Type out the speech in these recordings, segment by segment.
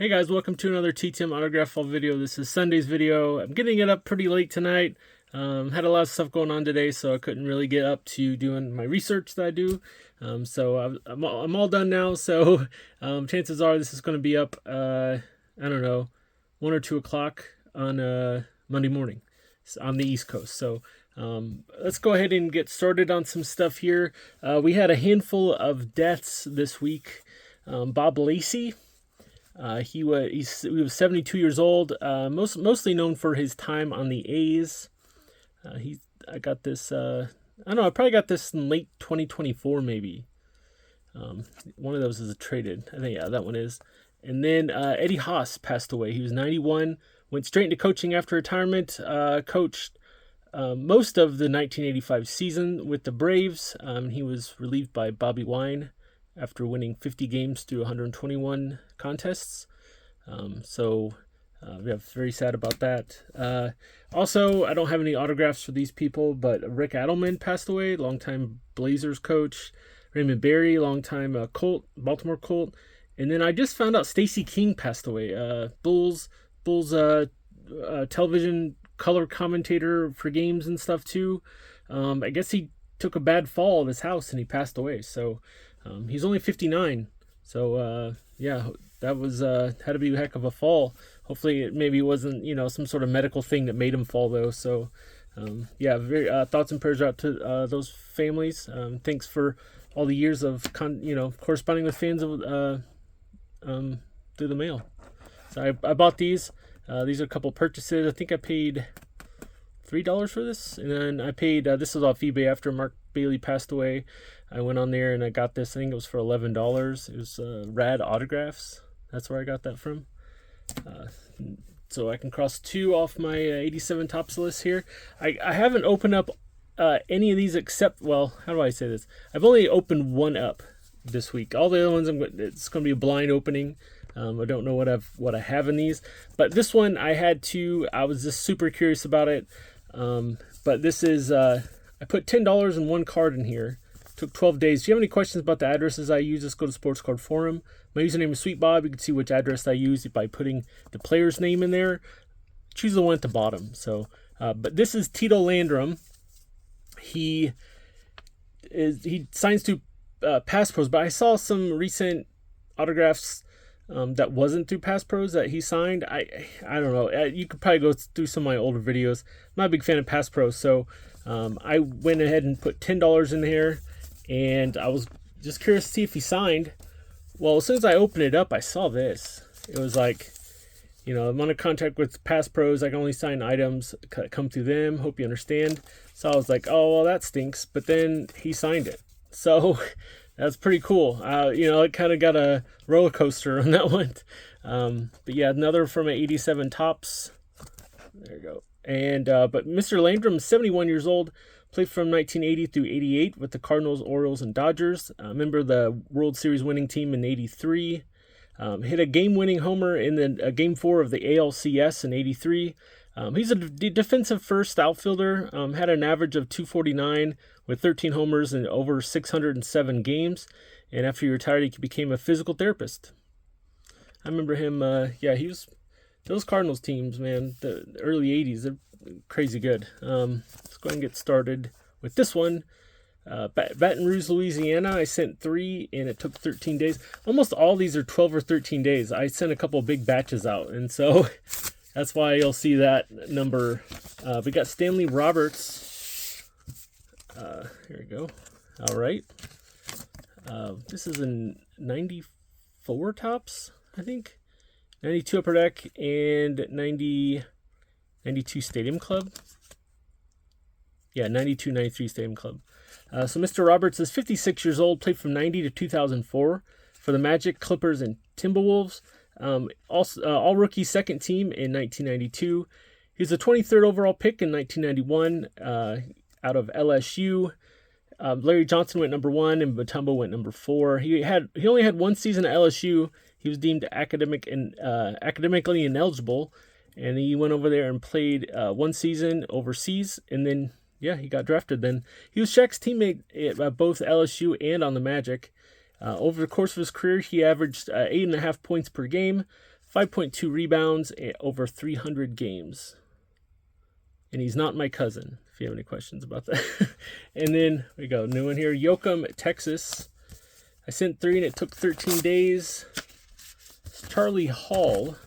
Hey guys, welcome to another TTM autograph fall video. This is Sunday's video. I'm getting it up pretty late tonight. Had a lot of stuff going on today, so I couldn't really get up to doing my research that I do. I'm all done now, so chances are this is going to be up, I don't know, 1 or 2 o'clock on Monday morning on the East Coast. So let's go ahead and get started on some stuff here. We had a handful of deaths this week. Bob Lacey. He was 72 years old, mostly known for his time on the A's. I got this, I don't know, I probably got this in late 2024 maybe. One of those is traded. I think, yeah, that one is. And then Eddie Haas passed away. He was 91, went straight into coaching after retirement, coached most of the 1985 season with the Braves. He was relieved by Bobby Wine after winning 50 games through 121 contests. Yeah, very sad about that. Also, I don't have any autographs for these people, but Rick Adelman passed away, longtime Blazers coach. Raymond Berry, longtime Baltimore Colt. And then I just found out Stacey King passed away. Bulls television color commentator for games and stuff too. I guess he took a bad fall at his house and he passed away. So he's only 59. So yeah, that was had to be a heck of a fall. Hopefully it wasn't some sort of medical thing that made him fall though. So yeah, very thoughts and prayers out to those families. Thanks for all the years of corresponding with fans of through the mail. So I bought these. These are a couple purchases. I think I paid $3 for this, and then I paid this was off eBay after Mark Bailey passed away. I went on there and I got this. I think it was for $11. It was Rad Autographs. That's where I got that from. So I can cross 2 off my 87 Topps list here. I haven't opened up any of these except, well, how do I say this? I've only opened one up this week. All the other ones, it's going to be a blind opening. I don't know what I have in these, but this one I was just super curious about it. But this is, I put $10 in one card in here. Took 12 days. If you have any questions about the addresses I use, just go to Sports Card Forum. My username is SweetBob. You can see which address I use by putting the player's name in there. Choose the one at the bottom. So, but this is Tito Landrum. He signs to Pass Pros, but I saw some recent autographs that wasn't through Pass Pros that he signed. I don't know. You could probably go through some of my older videos. I'm not a big fan of Pass Pros, so I went ahead and put $10 in here, and I was just curious to see if he signed. Well, as soon as I opened it up, I saw this. It was like, I'm on a contract with Pass Pros. I can only sign items that come through them. Hope you understand. So I was like, oh, well, that stinks. But then he signed it. So that's pretty cool. It kind of got a roller coaster on that one. But yeah, another from an 87 Topps. There you go. And but Mr. Landrum is 71 years old. Played from 1980 through 88 with the Cardinals, Orioles, and Dodgers. Member of the World Series winning team in 83. Hit a game-winning homer in the Game 4 of the ALCS in 83. He's a defensive first outfielder. Had an average of 249 with 13 homers in over 607 games. And after he retired, he became a physical therapist. I remember him. He was those Cardinals teams, man. The early 80s, they're crazy good. Let's go ahead and get started with this one. Baton Rouge, Louisiana. I sent 3 and it took 13 days. Almost all these are 12 or 13 days. I sent a couple of big batches out, and so that's why you'll see that number. We got Stanley Roberts. Here we go. All right. This is in 94 Topps, I think. 92 Upper Deck and 92 Stadium Club. Yeah, 92, 93 Stadium Club. So Mr. Roberts is 56 years old, played from 90 to 2004 for the Magic, Clippers, and Timberwolves. All rookie second team in 1992. He was the 23rd overall pick in 1991 out of LSU. Larry Johnson went number 1 and Mutombo went number 4. He only had one season at LSU. He was deemed academically ineligible, and he went over there and played one season overseas, and then he got drafted. Then he was Shaq's teammate at both LSU and on the Magic. Over the course of his career, he averaged 8.5 points per game, 5.2 rebounds, over 300 games. And he's not my cousin, if you have any questions about that. And then we go, new one here, Yoakum, Texas. I sent 3 and it took 13 days. It's Charlie Hall.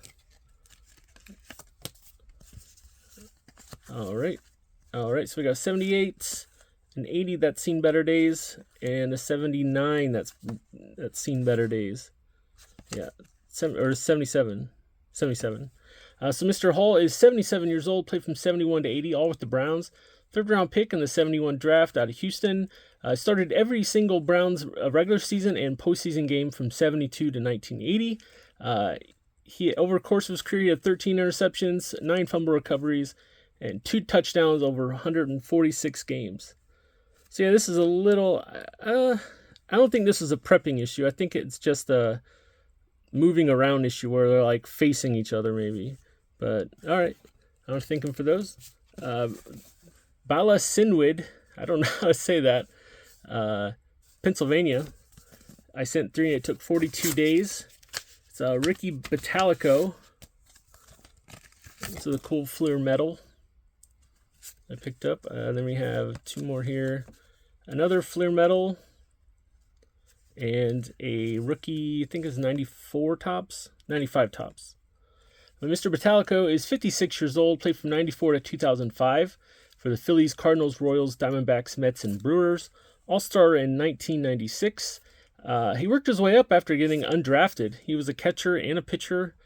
All right, so we got 78, an 80 that's seen better days, and a 79 that's seen better days. Yeah, 77. So Mr. Hall is 77 years old, played from 71 to 80, all with the Browns. 3rd round pick in the 71 draft out of Houston. Started every single Browns regular season and postseason game from 72 to 1980. He, over the course of his career, he had 13 interceptions, 9 fumble recoveries, and 2 touchdowns over 146 games. So yeah, this is a little, I don't think this is a prepping issue. I think it's just a moving around issue where they're like facing each other maybe. But all right, I was thinking for those. Bala Sinwid, I don't know how to say that. Pennsylvania. I sent 3 and it took 42 days. It's Ricky Batalico. This is a cool Fleer medal I picked up. Then we have 2 more here. Another Fleer medal. And a rookie, I think it's 95 tops. But Mr. Batalico is 56 years old, played from 94 to 2005 for the Phillies, Cardinals, Royals, Diamondbacks, Mets, and Brewers. All-Star in 1996. He worked his way up after getting undrafted. He was a catcher and a pitcher.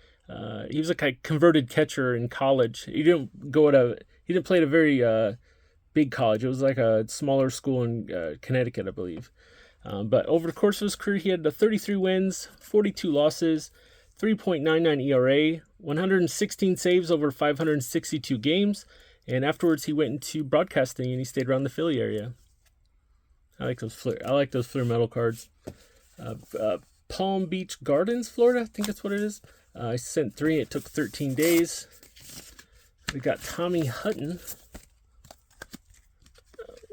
He was like a converted catcher in college. He didn't play at a very big college. It was like a smaller school in Connecticut, I believe. But over the course of his career, he had 33 wins, 42 losses, 3.99 ERA, 116 saves over 562 games, and afterwards he went into broadcasting and he stayed around the Philly area. I like those Fleer metal cards. Palm Beach Gardens, Florida, I think that's what it is. I sent 3. It took 13 days. We got Tommy Hutton.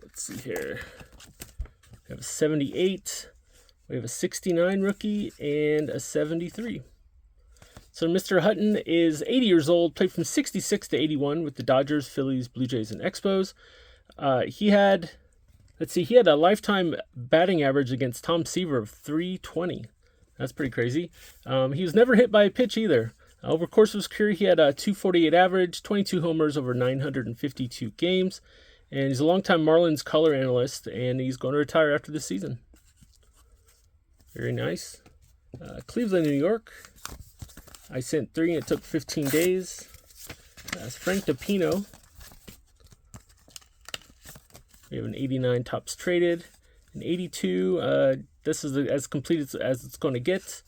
Let's see here. We have a 78. We have a 69 rookie and a 73. So Mr. Hutton is 80 years old, played from 66 to 81 with the Dodgers, Phillies, Blue Jays, and Expos. He had a lifetime batting average against Tom Seaver of 320. That's pretty crazy. He was never hit by a pitch either. Over the course of his career, he had a 248 average, 22 homers over 952 games. And he's a longtime Marlins color analyst, and he's going to retire after this season. Very nice. Cleveland, New York. I sent 3, and it took 15 days. That's Frank DiPino. We have an 89 tops traded, an 82. This is as complete as it's going to get,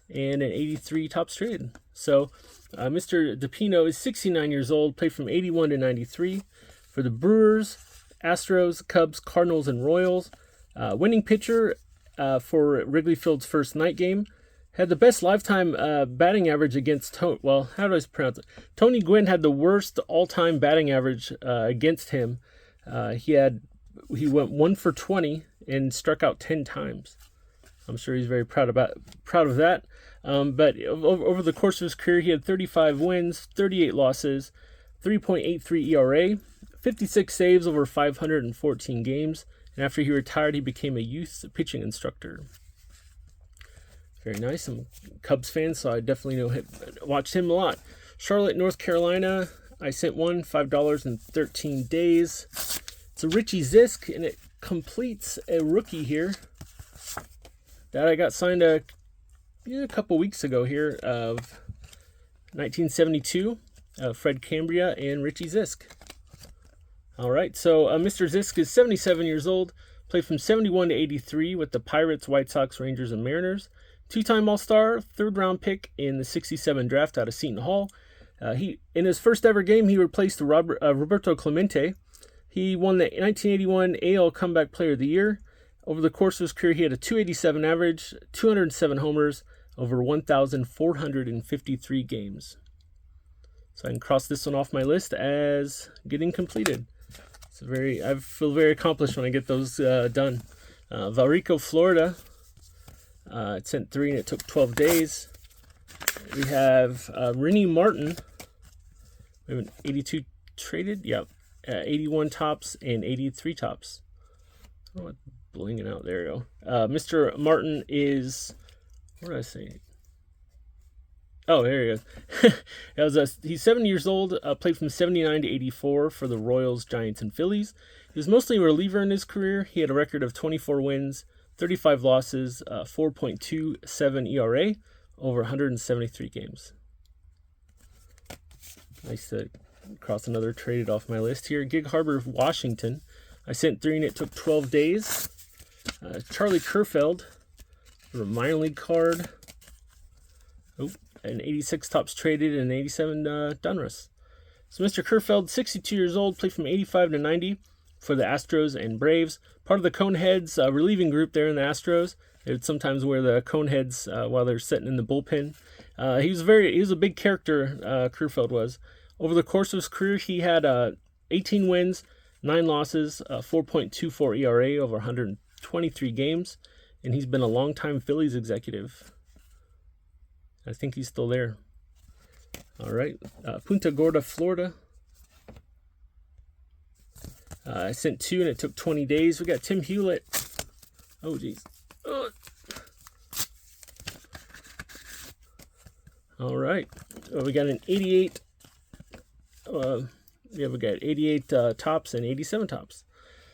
and an 83 tops traded. So Mr. DiPino is 69 years old, played from 81 to 93 for the Brewers, Astros, Cubs, Cardinals, and Royals. Winning pitcher for Wrigley Field's first night game. Had the best lifetime batting average against Tony Gwynn had the worst all-time batting average against him. He went 1 for 20 and struck out 10 times. I'm sure he's very proud of that. But over the course of his career, he had 35 wins, 38 losses, 3.83 ERA, 56 saves over 514 games. And after he retired, he became a youth pitching instructor. Very nice. I'm a Cubs fan, so I definitely watched him a lot. Charlotte, North Carolina. I sent one, $5 in 13 days. It's a Richie Zisk, and it completes a rookie here that I got signed a couple weeks ago here of 1972. Fred Cambria and Richie Zisk. All right, so Mr. Zisk is 77 years old, played from 71 to 83 with the Pirates, White Sox, Rangers, and Mariners. 2-time All-Star, 3rd-round pick in the 67 draft out of Seton Hall. In his first ever game, he replaced Roberto Clemente. He won the 1981 AL Comeback Player of the Year. Over the course of his career, he had a 287 average, 207 homers, over 1,453 games. So I can cross this one off my list as getting completed. I feel very accomplished when I get those done. Valrico, Florida. It sent 3 and it took 12 days. We have Rennie Martin. We have an 82 traded. Yep. 81 tops and 83 tops. Oh, it's blinging out. There you go. Mr. Martin is... What did I say? Oh, there he goes. He's 7 years old, played from 79 to 84 for the Royals, Giants, and Phillies. He was mostly a reliever in his career. He had a record of 24 wins, 35 losses, 4.27 ERA over 173 games. Nice to cross another traded off my list here. Gig Harbor, Washington. I sent 3 and it took 12 days. Charlie Kerfeld, a minor league card. Oh, an 86 tops traded and 87 Donruss. So Mr. Kerfeld, 62 years old, played from 85 to 90 for the Astros and Braves. Part of the Coneheads relieving group there in the Astros. They would sometimes wear the Coneheads while they're sitting in the bullpen. He was a big character, Kerfeld was. Over the course of his career, he had 18 wins, 9 losses, 4.24 ERA over 123 games, and he's been a longtime Phillies executive. I think he's still there. All right, Punta Gorda, Florida. I sent 2 and it took 20 days. We got Tim Hewlett. Oh, geez. All right. We got an 88. We got 88 tops and 87 tops.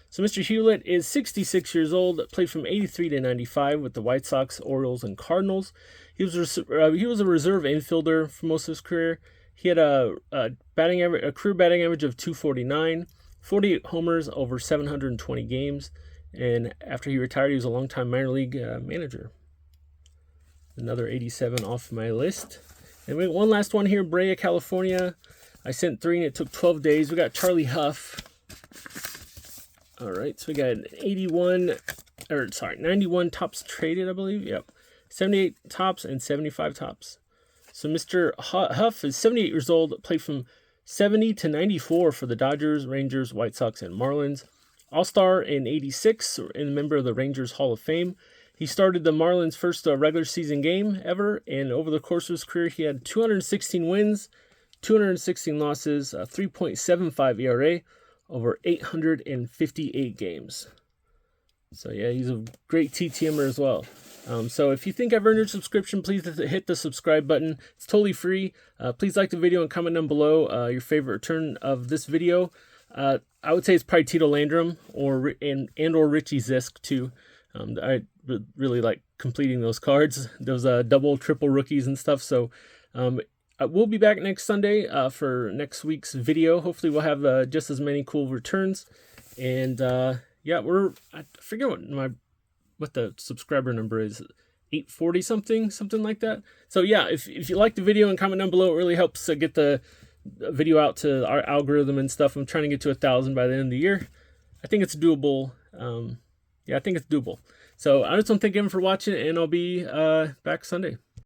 So Mr. Hewlett is 66 years old, played from 83 to 95 with the White Sox, Orioles, and Cardinals. He was a reserve infielder for most of his career. He had a career batting average of 249, 48 homers over 720 games, and after he retired, he was a longtime minor league manager. Another 87 off my list. And we got one last one here, Brea, California. I sent 3 and it took 12 days. We got Charlie Huff. All right, so we got 91 tops traded, I believe. Yep. 78 tops and 75 tops. So Mr. Huff is 78 years old, played from 70 to 94 for the Dodgers, Rangers, White Sox, and Marlins. All-Star in 86 and a member of the Rangers Hall of Fame. He started the Marlins' first regular season game ever, and over the course of his career, he had 216 wins, 216 losses, 3.75 ERA over 858 games. So yeah, he's a great TTMer as well. So if you think I've earned your subscription, please hit the subscribe button. It's totally free. Please like the video and comment down below your favorite return of this video. I would say it's probably Tito Landrum or Richie Zisk too. I really like completing those cards, those double, triple rookies and stuff. So we'll be back next Sunday for next week's video. Hopefully we'll have just as many cool returns. And yeah, I forget what the subscriber number is, 840 something like that. So yeah, if you like the video and comment down below, it really helps get the video out to our algorithm and stuff. I'm trying to get to 1,000 by the end of the year. I think it's doable. Yeah, I think it's doable. So I just want to thank everyone for watching, and I'll be back Sunday.